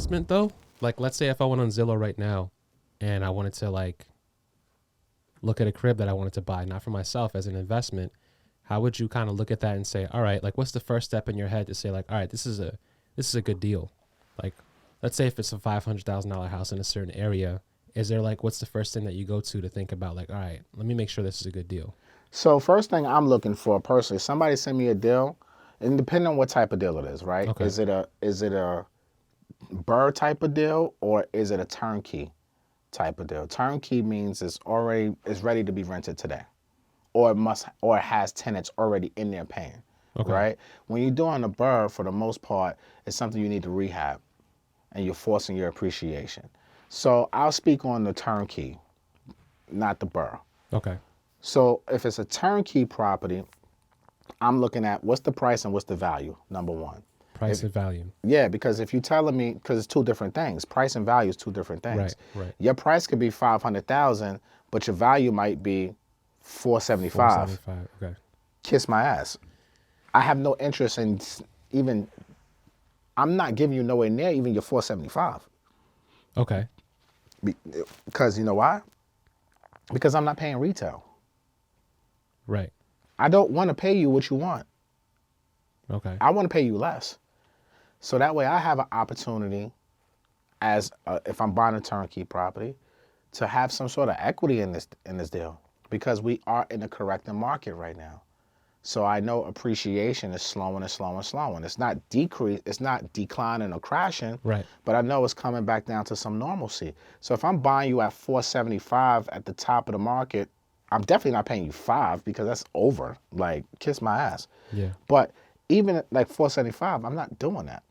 investment though? Like, let's say if I went on Zillow right now and I wanted to like look at a crib that I wanted to buy, not for myself as an investment, how would you kind of look at that and say, all right, like what's the first step in your head to say like, all right, this is a good deal. Like, let's say if it's a $500,000 house in a certain area, is there like, what's the first thing that you go to think about like, all right, let me make sure this is a good deal? So first thing I'm looking for personally, somebody send me a deal, and depending on what type of deal it is, right? Okay. Is it a BRRRR type of deal or is it a turnkey type of deal? Turnkey means it's ready to be rented today, or it has tenants already in there paying, Okay. right? When you're doing a BRRRR, for the most part, it's something you need to rehab, and you're forcing your appreciation. So I'll speak on the turnkey, not the BRRRR. Okay. So if it's a turnkey property, I'm looking at what's the price and what's the value, number one. Price and value. Yeah, because if you're telling me, because it's two different things. Price and value is two different things. Right. Your price could be $500,000, but your value might be $475. Okay. Kiss my ass. I have no interest in even. I'm not giving you nowhere near even your $475. Okay. Because you know why? Because I'm not paying retail. Right. I don't want to pay you what you want. Okay. I want to pay you less. So that way I have an opportunity as if I'm buying a turnkey property to have some sort of equity in this deal, because we are in a correcting market right now. So I know appreciation is slowing and slowing and slowing. It's not declining or crashing, Right. but I know it's coming back down to some normalcy. So if I'm buying you at $475 at the top of the market, I'm definitely not paying you $5 because that's over. Like, kiss my ass. Yeah. But even at like $475, I'm not doing that.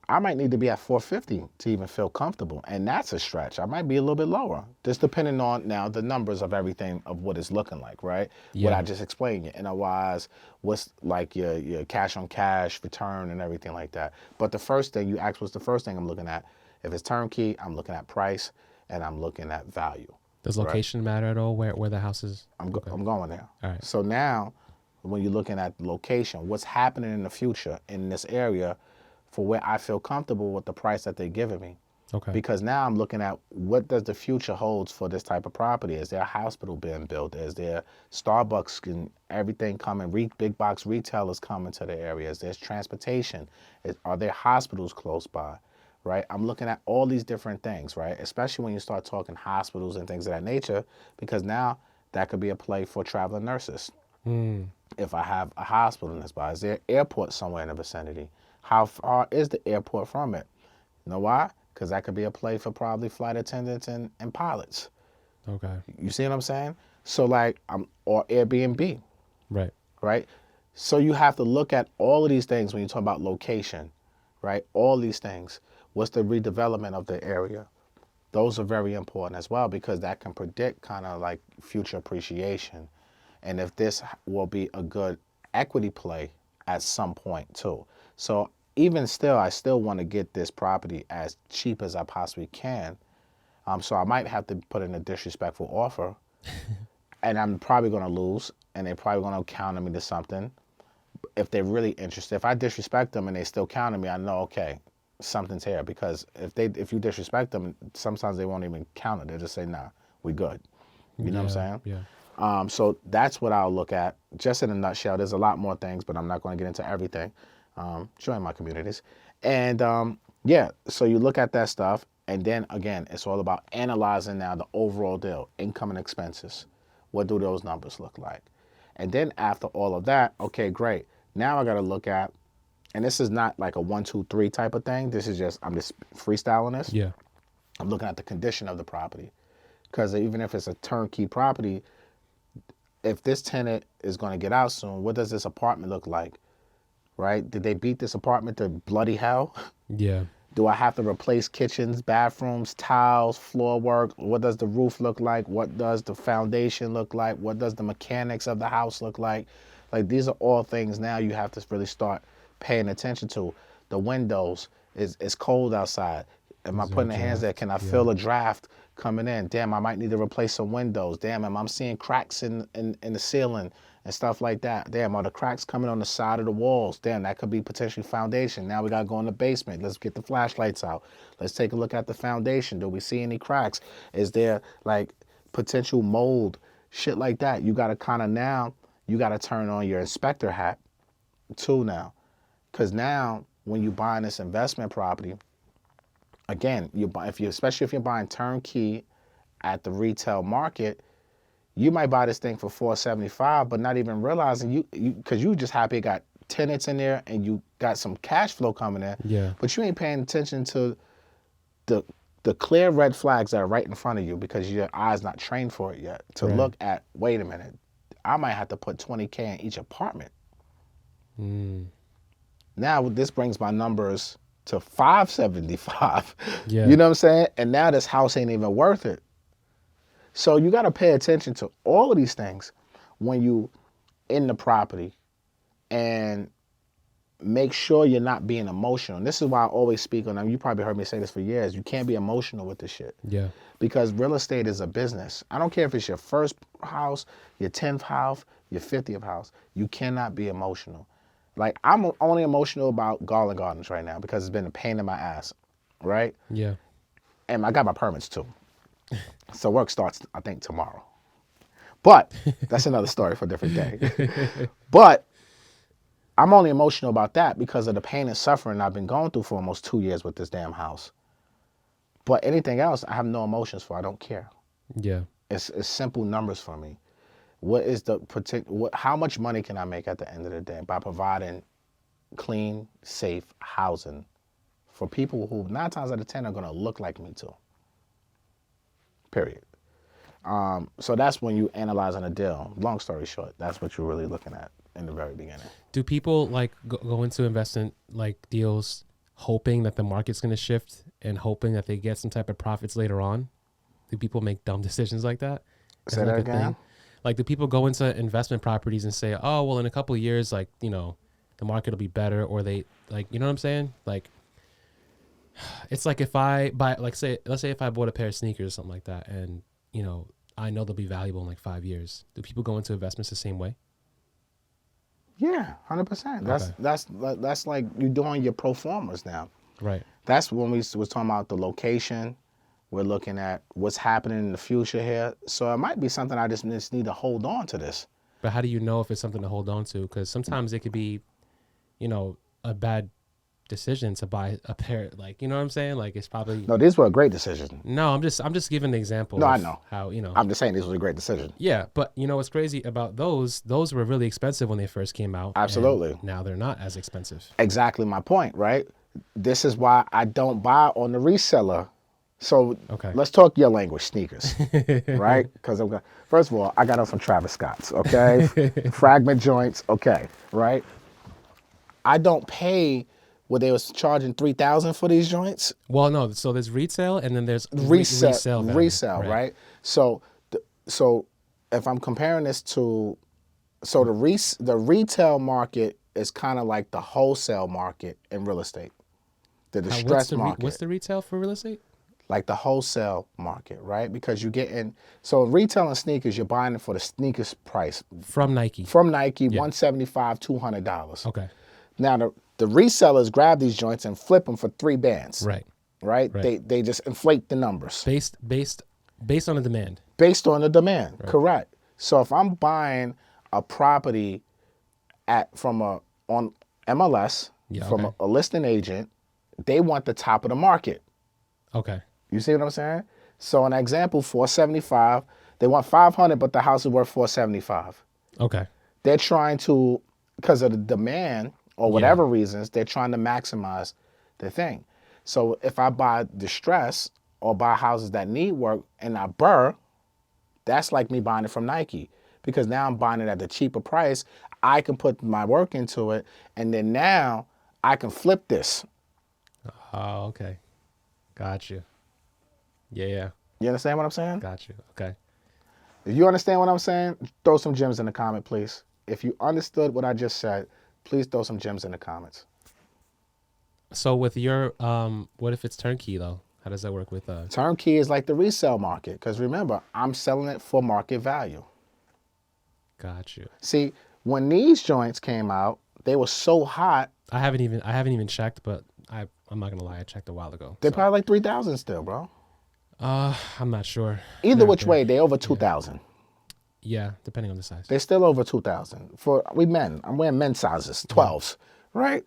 I might need to be at $450 to even feel comfortable, and that's a stretch. I might be a little bit lower, just depending on now the numbers of everything of what it's looking like, right? Yeah. What I just explained, your NOIs, what's like your cash on cash return and everything like that. But the first thing you asked was the first thing I'm looking at. If it's turnkey, I'm looking at price and I'm looking at value. Does location matter at all? Where the house is? I'm going there. All right. So now, when you're looking at the location, what's happening in the future in this area, for where I feel comfortable with the price that they're giving me. Okay. Because now I'm looking at what does the future holds for this type of property. Is there a hospital being built? Is there Starbucks and everything coming? Big box retailers coming to the area? Is there transportation? Are there hospitals close by? Right? I'm looking at all these different things, right? Especially when you start talking hospitals and things of that nature, because now that could be a play for traveling nurses. If I have a hospital in this spot, is there an airport somewhere in the vicinity? How far is the airport from it? You know why? Because that could be a play for probably flight attendants and pilots. Okay. You see what I'm saying? So like, or Airbnb, Right. right? So you have to look at all of these things when you talk about location, right? All these things. What's the redevelopment of the area? Those are very important as well, because that can predict kind of like future appreciation. And if this will be a good equity play at some point too. So even still, I still want to get this property as cheap as I possibly can. So I might have to put in a disrespectful offer, and I'm probably going to lose, and they're probably going to counter me to something. If they're really interested, if I disrespect them and they still counter me, I know, okay, something's here. Because if you disrespect them, sometimes they won't even counter. They'll just say, nah, we good. You know what I'm saying? Yeah. So that's what I'll look at, just in a nutshell. There's a lot more things, but I'm not going to get into everything. Join my communities. And yeah, so you look at that stuff, and then again, it's all about analyzing now the overall deal, income and expenses. What do those numbers look like? And then after all of that, okay, great. Now I got to look at, and this is not like a 1, 2, 3 type of thing. This is just, I'm just freestyling this. Yeah. I'm looking at the condition of the property. Because even if it's a turnkey property, if this tenant is going to get out soon, what does this apartment look like? Right? Did they beat this apartment to bloody hell? Yeah. Do I have to replace kitchens, bathrooms, tiles, floor work? What does the roof look like? What does the foundation look like? What does the mechanics of the house look like? Like, these are all things now you have to really start paying attention to. The windows, it's cold outside. Am I putting the hands there? Can I feel a draft coming in? Damn, I might need to replace some windows. Damn, am I seeing cracks in the ceiling and stuff like that. Damn, are the cracks coming on the side of the walls? Damn, that could be potentially foundation. Now we got to go in the basement. Let's get the flashlights out. Let's take a look at the foundation. Do we see any cracks? Is there like potential mold? Shit like that. You got to kind of now, you got to turn on your inspector hat too now. Because now when you buying this investment property, again, especially if you're buying turnkey at the retail market, you might buy this thing for $475, but not even realizing because you just happy it got tenants in there and you got some cash flow coming in. Yeah. But you ain't paying attention to the clear red flags that are right in front of you because your eye's not trained for it yet. To look at, wait a minute, I might have to put $20K in each apartment. Now this brings my numbers to $575. Yeah. You know what I'm saying? And now this house ain't even worth it. So you got to pay attention to all of these things when you in the property and make sure you're not being emotional. And this is why I always speak on them. You probably heard me say this for years. You can't be emotional with this shit. Yeah. Because real estate is a business. I don't care if it's your first house, your 10th house, your 50th house. You cannot be emotional. Like I'm only emotional about Garland Gardens right now because it's been a pain in my ass, right? Yeah. And I got my permits too. So work starts, I think, tomorrow. But that's another story for a different day. But I'm only emotional about that because of the pain and suffering I've been going through for almost 2 years with this damn house. But anything else, I have no emotions for. I don't care. Yeah. It's simple numbers for me. What is the how much money can I make at the end of the day by providing clean, safe housing for people who 9 times out of 10 are going to look like me too? Period. So that's when you analyzing a deal. Long story short, that's what you're really looking at in the very beginning. Do people like go into investment like deals hoping that the market's going to shift and hoping that they get some type of profits later on? Do people make dumb decisions like that? Say that again? Like, do people go into investment properties and say, oh, well, in a couple of years, like, you know, the market will be better, or they, like, you know what I'm saying? Like, it's like if I buy, like, let's say if I bought a pair of sneakers or something like that, and, you know, I know they'll be valuable in like 5 years. Do people go into investments the same way? Yeah, 100%. That's like you doing your pro formas now. Right. That's when we was talking about the location. We're looking at what's happening in the future here. So it might be something I just need to hold on to this. But how do you know if it's something to hold on to? Because sometimes it could be, you know, a bad decision to buy a pair. Like, you know what I'm saying? Like, it's probably No, these were a great decision. No, I'm just giving an example. No, of I know how, you know. I'm just saying this was a great decision. Yeah, but you know what's crazy about those were really expensive when they first came out. Absolutely. Now they're not as expensive. Exactly my point, right? This is why I don't buy on the reseller. So let's talk your language, sneakers, right? Because first of all, I got them from Travis Scott's, okay? Fragment joints, okay, right? I don't pay what they was charging $3,000 for these joints. Well, no, so there's retail and then there's resale, value, right? So if I'm comparing this to, so the retail market is kind of like the wholesale market in real estate, the distressed market. What's the retail for real estate? Like the wholesale market, right? Because you get in, so retail and sneakers, you're buying it for the sneakers price. From Nike. $175, $200. Okay. Now the resellers grab these joints and flip them for 3 bands. Right. They just inflate the numbers. Based on the demand. Based on the demand, correct. So if I'm buying a property on MLS from a listing agent, they want the top of the market. Okay. You see what I'm saying? So an example, $475. They want $500, but the house is worth $475. Okay. They're trying to, because of the demand or whatever reasons, they're trying to maximize the thing. So if I buy distress or buy houses that need work and I burr, that's like me buying it from Nike, because now I'm buying it at the cheaper price. I can put my work into it, and then now I can flip this. Oh, okay. Got you. Yeah. You understand what I'm saying? Got you. Okay. If you understand what I'm saying, throw some gems in the comment, please. If you understood what I just said, please throw some gems in the comments. So with your, what if it's turnkey though? How does that work with? Turnkey is like the resale market, because remember, I'm selling it for market value. Got you. See, when these joints came out, they were so hot. I haven't even checked, but I'm not gonna lie, I checked a while ago. They're So probably like 3,000 still, bro. I'm not sure. Either which way, they over yeah. 2,000. Yeah, depending on the size. They're still over 2,000 for we men. I'm wearing men's sizes, 12s, right?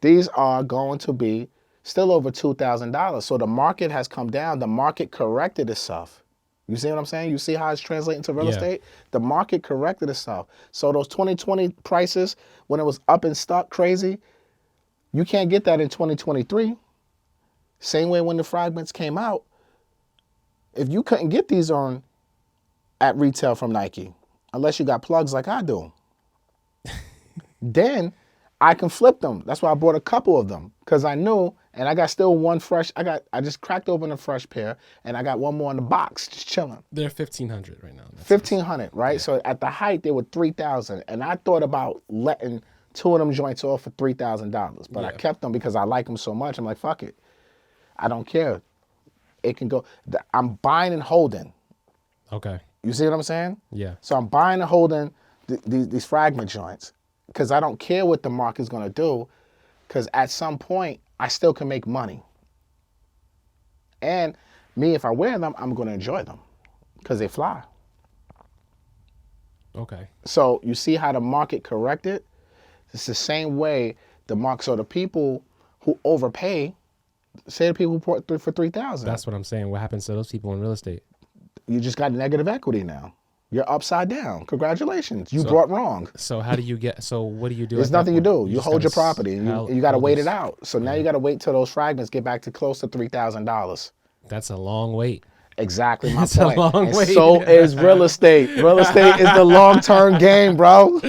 These are going to be still over $2,000. So the market has come down. The market corrected itself. You see what I'm saying? You see how it's translating to real Yeah. estate? The market corrected itself. So those 2020 prices, when it was up and stuck crazy, you can't get that in 2023. Same way when the fragments came out. If you couldn't get these on at retail from Nike, unless you got plugs like I do, then I can flip them. That's why I bought a couple of them, because I knew, and I got still one fresh. I just cracked open a fresh pair, and I got one more in the box, just chilling. They're 1,500 right now. 1,500, right? So at the height, they were 3,000, and I thought about letting two of them joints off for $3,000, but I Yeah. kept them because I like them so much. I'm like, fuck it, I don't care. It can go. I'm buying and holding. Okay. You see what I'm saying? Yeah. So I'm buying and holding these fragment joints because I don't care what the market's going to do, because at some point I still can make money. And me, if I wear them, I'm going to enjoy them because they fly. Okay. So you see how the market corrected? It's the same way the market. So the people who overpay, say the people who bought for 3,000. That's what I'm saying. What happens to those people in real estate? You just got negative equity now. You're upside down. Congratulations. You bought wrong. So how do you get? So what do you do? There's at that nothing you point? do. You just hold gotta your property, and you got to hold wait this. it out. So now you got to wait till those fragments get back to close to $3,000. That's a long wait. Exactly my It's a point. long And wait. so is real estate. Real estate is the long-term game, bro.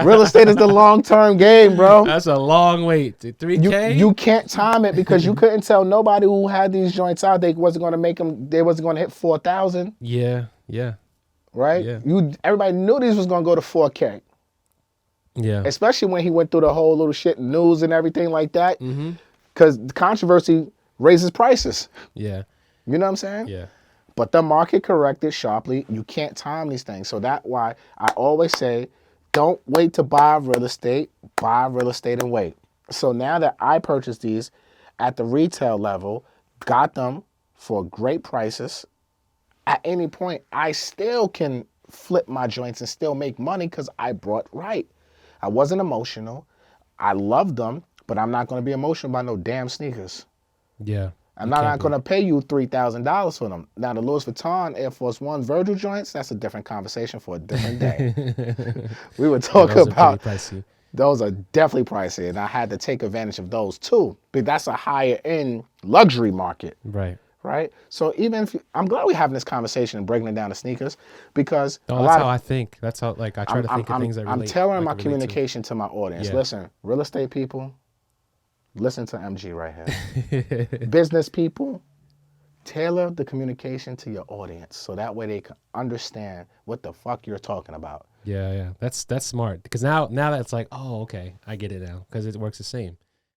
Real estate is the long-term game, bro. That's a long wait. 3K. You can't time it because you couldn't tell nobody who had these joints out they wasn't going to make them. They wasn't going to hit 4,000, Yeah. Yeah. right? Yeah. Everybody knew these was going to go to 4K, Yeah. especially when he went through the whole little shit news and everything like that. Mm-hmm. Because the controversy raises prices. Yeah. You know what I'm saying? Yeah. But the market corrected sharply. You can't time these things. So that's why I always say, don't wait to buy real estate. Buy real estate and wait. So now that I purchased these at the retail level, got them for great prices, at any point, I still can flip my joints and still make money because I bought right. I wasn't emotional. I loved them, but I'm not going to be emotional about no damn sneakers. Yeah. I'm not going to pay you $3,000 for them. Now, the Louis Vuitton Air Force One Virgil joints, that's a different conversation for a different day. We were talking those are about, pretty pricey. those are definitely pricey, and I had to take advantage of those too. But that's a higher end luxury market, Right. right? So even if I'm glad we're having this conversation and breaking it down to sneakers, because Oh, that's how I think. That's how I try to think of things that relate. I'm tailoring my I can relate to. communication to my audience. Yeah. Listen, real estate people, listen to MG right here. Business people, tailor the communication to your audience so that way they can understand what the fuck you're talking about. Yeah, yeah. That's smart because now that it's like, oh, okay, I get it now because it works the same.